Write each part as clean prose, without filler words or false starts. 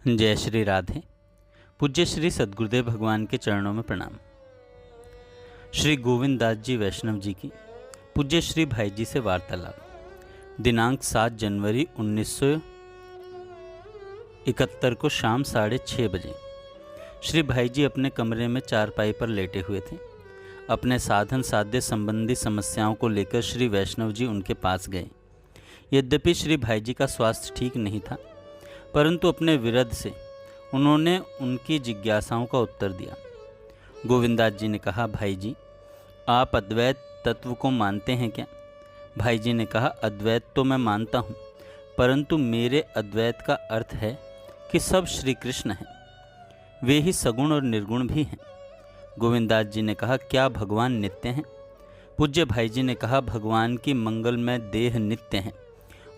जय श्री राधे। पूज्य श्री सद्गुरुदेव भगवान के चरणों में प्रणाम। श्री गोविंद दास जी वैष्णव जी की पूज्य श्री भाई जी से वार्तालाप। दिनांक 7 जनवरी 1971 को शाम 6:30 बजे। श्री भाई जी अपने कमरे में चारपाई पर लेटे हुए थे। अपने साधन साध्य संबंधी समस्याओं को लेकर श्री वैष्णव जी उनके पास गए। यद्यपि श्री भाई जी का स्वास्थ्य ठीक नहीं था, परंतु अपने विरध से उन्होंने उनकी जिज्ञासाओं का उत्तर दिया। गोविंदास जी ने कहा, भाई जी, आप अद्वैत तत्व को मानते हैं क्या? भाई जी ने कहा, अद्वैत तो मैं मानता हूँ, परंतु मेरे अद्वैत का अर्थ है कि सब श्री कृष्ण हैं, वे ही सगुण और निर्गुण भी हैं। गोविंदास जी ने कहा, क्या भगवान नित्य हैं? पूज्य भाई जी ने कहा, भगवान की मंगलमय देह नित्य हैं,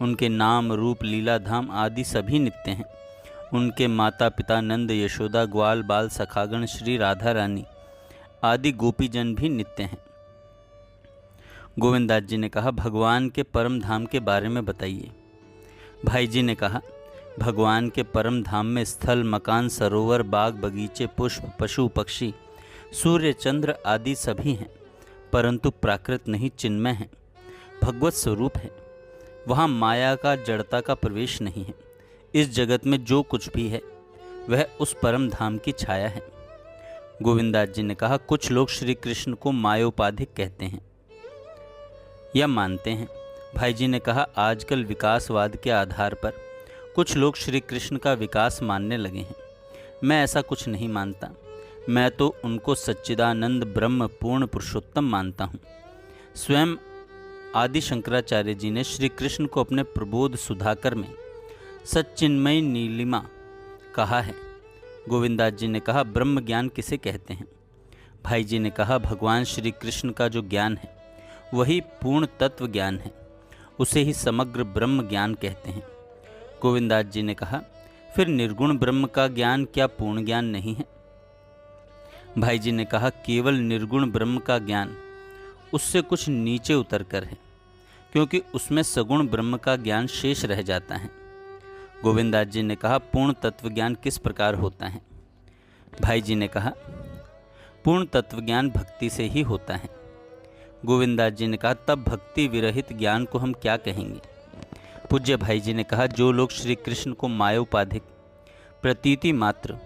उनके नाम रूप लीला धाम आदि सभी नित्य हैं। उनके माता पिता नंद यशोदा ग्वाल बाल सखागण श्री राधा रानी आदि गोपीजन भी नित्य हैं। गोविंदास जी ने कहा, भगवान के परम धाम के बारे में बताइए। भाई जी ने कहा, भगवान के परम धाम में स्थल मकान सरोवर बाग बगीचे पुष्प पशु पक्षी सूर्य चंद्र आदि सभी हैं, परंतु प्राकृत नहीं चिन्मय हैं, भगवत स्वरूप है। वहाँ माया का जड़ता का प्रवेश नहीं है। इस जगत में जो कुछ भी है वह उस परम धाम की छाया है। गोविंदास जी ने कहा, कुछ लोग श्री कृष्ण को मायोपाधिक कहते हैं या मानते हैं। भाई जी ने कहा, आजकल विकासवाद के आधार पर कुछ लोग श्री कृष्ण का विकास मानने लगे हैं। मैं ऐसा कुछ नहीं मानता। मैं तो उनको सच्चिदानंद ब्रह्म पूर्ण पुरुषोत्तम मानता हूँ। स्वयं आदि शंकराचार्य जी ने श्री कृष्ण को अपने प्रबोध सुधाकर में सच्चिन्मयी नीलिमा कहा है। गोविंदास जी ने कहा, ब्रह्म ज्ञान किसे कहते हैं? भाई जी ने कहा, भगवान श्री कृष्ण का जो ज्ञान है वही पूर्ण तत्व ज्ञान है, उसे ही समग्र ब्रह्म ज्ञान कहते हैं। गोविंदास जी ने कहा, फिर निर्गुण ब्रह्म का ज्ञान क्या पूर्ण ज्ञान नहीं है? भाई जी ने कहा, केवल निर्गुण ब्रह्म का ज्ञान उससे कुछ नीचे उतर कर है, क्योंकि उसमें सगुण ब्रह्म का ज्ञान शेष रह जाता है। गोविंदास जी ने कहा, पूर्ण तत्व ज्ञान किस प्रकार होता है? भाई जी ने कहा, पूर्ण तत्व ज्ञान भक्ति से ही होता है। गोविंदास जी ने कहा, तब भक्ति विरहित ज्ञान को हम क्या कहेंगे? पूज्य भाई जी ने कहा, जो लोग श्री कृष्ण को मायोपाधिक प्रतीति मात्र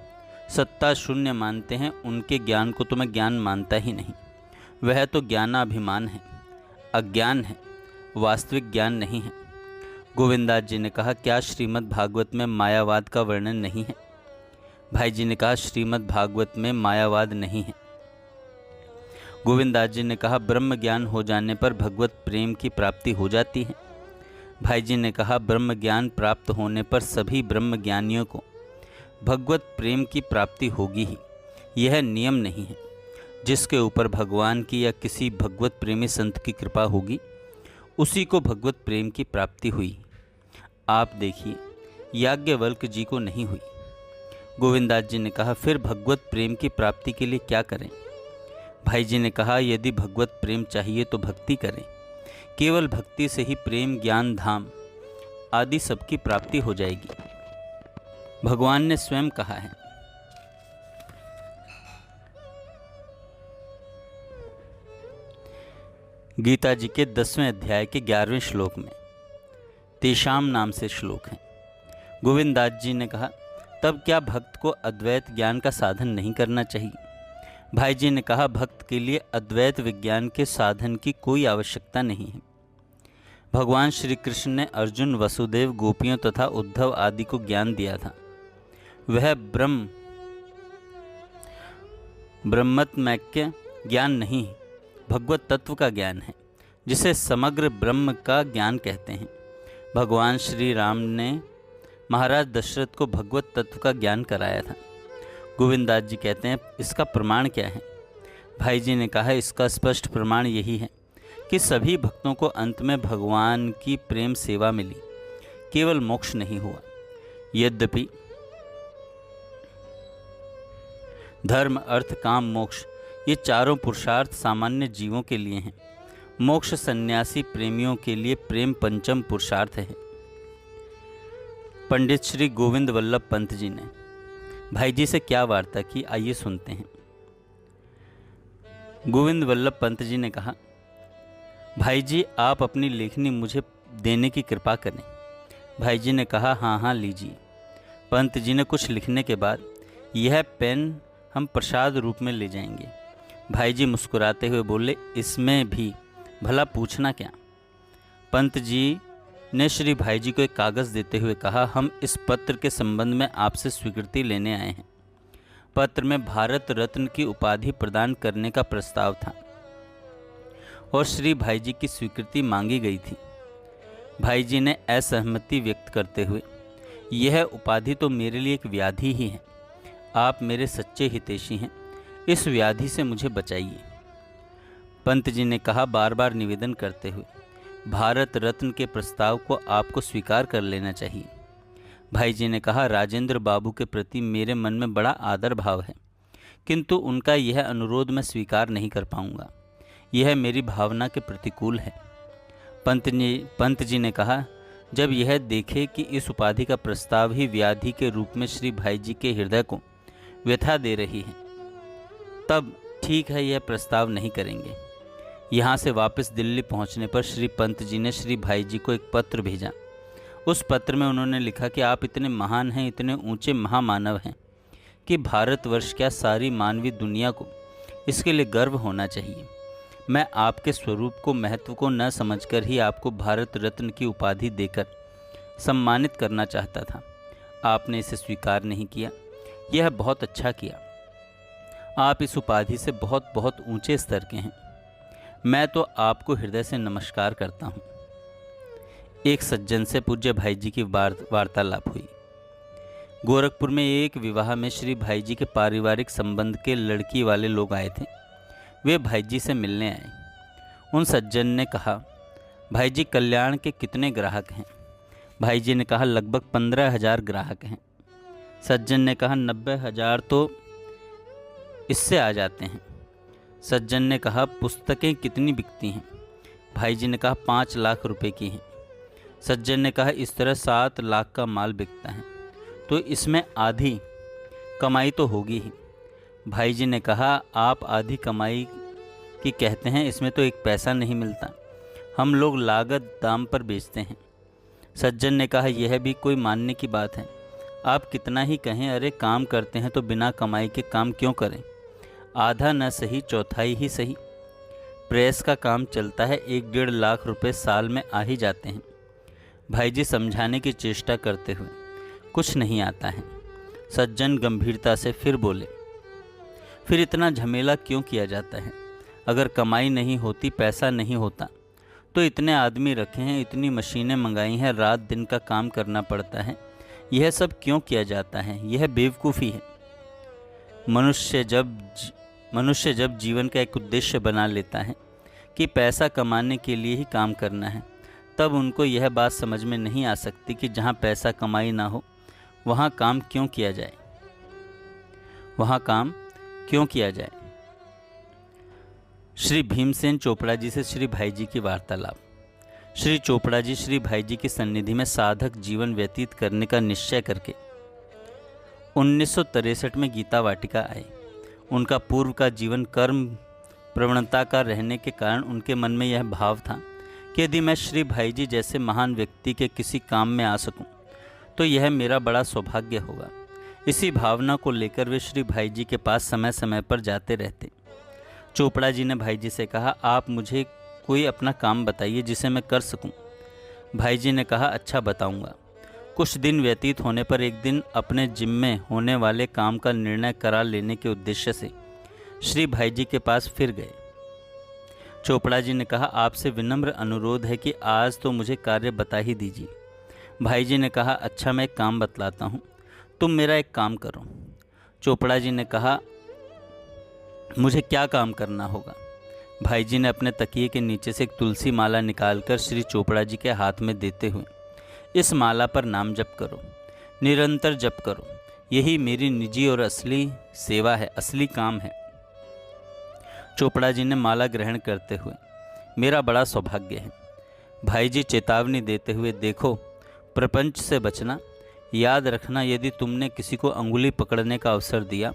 सत्ता शून्य मानते हैं, उनके ज्ञान को तो मैं ज्ञान मानता ही नहीं। वह तो ज्ञानाभिमान है, अज्ञान है, वास्तविक ज्ञान नहीं है। गोविंदास जी ने कहा, क्या श्रीमद् भागवत में मायावाद का वर्णन नहीं है? भाई जी ने कहा, श्रीमद् भागवत में मायावाद नहीं है। गोविंदास जी ने कहा, ब्रह्म ज्ञान हो जाने पर भगवत प्रेम की प्राप्ति हो जाती है। भाई जी ने कहा, ब्रह्म ज्ञान प्राप्त होने पर सभी ब्रह्म ज्ञानियों को भगवत प्रेम की प्राप्ति होगी ही, यह नियम नहीं है। जिसके ऊपर भगवान की या किसी भगवत प्रेमी संत की कृपा होगी, उसी को भगवत प्रेम की प्राप्ति हुई। आप देखिए, याज्ञवल्क्य जी को नहीं हुई। गोविंदास जी ने कहा, फिर भगवत प्रेम की प्राप्ति के लिए क्या करें? भाई जी ने कहा, यदि भगवत प्रेम चाहिए तो भक्ति करें। केवल भक्ति से ही प्रेम ज्ञान धाम आदि सबकी प्राप्ति हो जाएगी। भगवान ने स्वयं कहा है, गीता जी के 10वें अध्याय के 11वें श्लोक में, तेषाम नाम से श्लोक है। गोविंदास जी ने कहा, तब क्या भक्त को अद्वैत ज्ञान का साधन नहीं करना चाहिए? भाई जी ने कहा, भक्त के लिए अद्वैत विज्ञान के साधन की कोई आवश्यकता नहीं है। भगवान श्री कृष्ण ने अर्जुन वसुदेव गोपियों तथा उद्धव आदि को ज्ञान दिया था। वह ब्रह्मत्मैक्य ज्ञान नहीं, भगवत तत्व का ज्ञान है, जिसे समग्र ब्रह्म का ज्ञान कहते हैं। भगवान श्री राम ने महाराज दशरथ को भगवत तत्व का ज्ञान कराया था। गोविंदास जी कहते हैं, इसका प्रमाण क्या है? भाई जी ने कहा, इसका स्पष्ट प्रमाण यही है कि सभी भक्तों को अंत में भगवान की प्रेम सेवा मिली, केवल मोक्ष नहीं हुआ। यद्यपि धर्म अर्थ काम मोक्ष ये चारों पुरुषार्थ सामान्य जीवों के लिए हैं। मोक्ष सन्यासी प्रेमियों के लिए प्रेम पंचम पुरुषार्थ है। पंडित श्री गोविंद वल्लभ पंत जी ने भाई जी से क्या वार्ता की, आइए सुनते हैं। गोविंद वल्लभ पंत जी ने कहा, भाई जी आप अपनी लेखनी मुझे देने की कृपा करें। भाई जी ने कहा, हाँ हाँ लीजिए। पंत जी ने कुछ लिखने के बाद, यह पेन हम प्रसाद रूप में ले जाएंगे। भाई जी मुस्कुराते हुए बोले, इसमें भी भला पूछना क्या। पंत जी ने श्री भाई जी को एक कागज़ देते हुए कहा, हम इस पत्र के संबंध में आपसे स्वीकृति लेने आए हैं। पत्र में भारत रत्न की उपाधि प्रदान करने का प्रस्ताव था और श्री भाई जी की स्वीकृति मांगी गई थी। भाई जी ने असहमति व्यक्त करते हुए, यह उपाधि तो मेरे लिए एक व्याधि ही है। आप मेरे सच्चे हितैषी हैं, इस व्याधि से मुझे बचाइए। पंत जी ने कहा, बार बार निवेदन करते हुए, भारत रत्न के प्रस्ताव को आपको स्वीकार कर लेना चाहिए। भाई जी ने कहा, राजेंद्र बाबू के प्रति मेरे मन में बड़ा आदर भाव है, किंतु उनका यह अनुरोध मैं स्वीकार नहीं कर पाऊंगा। यह मेरी भावना के प्रतिकूल है। पंत जी ने कहा, जब यह देखे कि इस उपाधि का प्रस्ताव ही व्याधि के रूप में श्री भाई जी के हृदय को व्यथा दे रही है, तब ठीक है, यह प्रस्ताव नहीं करेंगे। यहाँ से वापस दिल्ली पहुँचने पर श्री पंत जी ने श्री भाई जी को एक पत्र भेजा। उस पत्र में उन्होंने लिखा कि आप इतने महान हैं, इतने ऊंचे महामानव हैं कि भारतवर्ष क्या सारी मानवीय दुनिया को इसके लिए गर्व होना चाहिए। मैं आपके स्वरूप को, महत्व को न समझकर ही आपको भारत रत्न की उपाधि देकर सम्मानित करना चाहता था। आपने इसे स्वीकार नहीं किया, यह बहुत अच्छा किया। आप इस उपाधि से बहुत बहुत ऊंचे स्तर के हैं। मैं तो आपको हृदय से नमस्कार करता हूँ। एक सज्जन से पूज्य भाई जी की वार्तालाप हुई। गोरखपुर में एक विवाह में श्री भाई जी के पारिवारिक संबंध के लड़की वाले लोग आए थे। वे भाई जी से मिलने आए। उन सज्जन ने कहा, भाई जी कल्याण के कितने ग्राहक हैं। भाई जी ने कहा, लगभग 15,000 ग्राहक हैं। सज्जन ने कहा, 90,000 तो इससे आ जाते हैं। सज्जन ने कहा, पुस्तकें कितनी बिकती हैं। भाई जी ने कहा, 5 लाख रुपए की हैं। सज्जन ने कहा, इस तरह 7 लाख का माल बिकता है, तो इसमें आधी कमाई तो होगी ही। भाई जी ने कहा, आप आधी कमाई की कहते हैं, इसमें तो एक पैसा नहीं मिलता। हम लोग लागत दाम पर बेचते हैं। सज्जन ने कहा, यह भी कोई मानने की बात है। आप कितना ही कहें, अरे काम करते हैं तो बिना कमाई के काम क्यों करें। आधा न सही, चौथाई ही सही। प्रेस का काम चलता है, 1-1.5 लाख रुपए साल में आ ही जाते हैं। भाई जी समझाने की चेष्टा करते हुए, कुछ नहीं आता है। सज्जन गंभीरता से फिर बोले, फिर इतना झमेला क्यों किया जाता है। अगर कमाई नहीं होती, पैसा नहीं होता, तो इतने आदमी रखे हैं, इतनी मशीनें मंगाई हैं, रात दिन का काम करना पड़ता है। यह सब क्यों किया जाता है। यह बेवकूफ़ी है। मनुष्य जब जीवन का एक उद्देश्य बना लेता है कि पैसा कमाने के लिए ही काम करना है, तब उनको यह बात समझ में नहीं आ सकती कि जहाँ पैसा कमाई ना हो, वहाँ काम क्यों किया जाए। श्री भीमसेन चोपड़ा जी से श्री भाई जी की वार्तालाप। श्री चोपड़ा जी श्री भाई जी की सन्निधि में साधक जीवन व्यतीत करने का निश्चय करके 1963 में गीता वाटिका आए। उनका पूर्व का जीवन कर्म प्रवणता का रहने के कारण उनके मन में यह भाव था कि यदि मैं श्री भाई जी जैसे महान व्यक्ति के किसी काम में आ सकूं, तो यह मेरा बड़ा सौभाग्य होगा। इसी भावना को लेकर वे श्री भाई जी के पास समय समय पर जाते रहते। चोपड़ा जी ने भाई जी से कहा, आप मुझे कोई अपना काम बताइए जिसे मैं कर सकूं। भाई जी ने कहा, अच्छा बताऊंगा। कुछ दिन व्यतीत होने पर एक दिन अपने जिम्मे होने वाले काम का निर्णय करा लेने के उद्देश्य से श्री भाई जी के पास फिर गए। चोपड़ा जी ने कहा, आपसे विनम्र अनुरोध है कि आज तो मुझे कार्य बता ही दीजिए। भाई जी ने कहा, अच्छा मैं एक काम बतलाता हूँ, तुम मेरा एक काम करो। चोपड़ा जी ने कहा, मुझे क्या काम करना होगा। भाई जी ने अपने तकिए के नीचे से एक तुलसी माला निकालकर श्री चोपड़ा जी के हाथ में देते हुए, इस माला पर नाम जप करो, निरंतर जप करो, यही मेरी निजी और असली सेवा है, असली काम है। चोपड़ा जी ने माला ग्रहण करते हुए, मेरा बड़ा सौभाग्य है। भाई जी चेतावनी देते हुए, देखो प्रपंच से बचना याद रखना, यदि तुमने किसी को अंगुली पकड़ने का अवसर दिया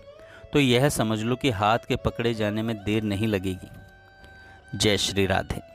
तो यह समझ लो कि हाथ के पकड़े जाने में देर नहीं लगेगी। जय श्री राधे।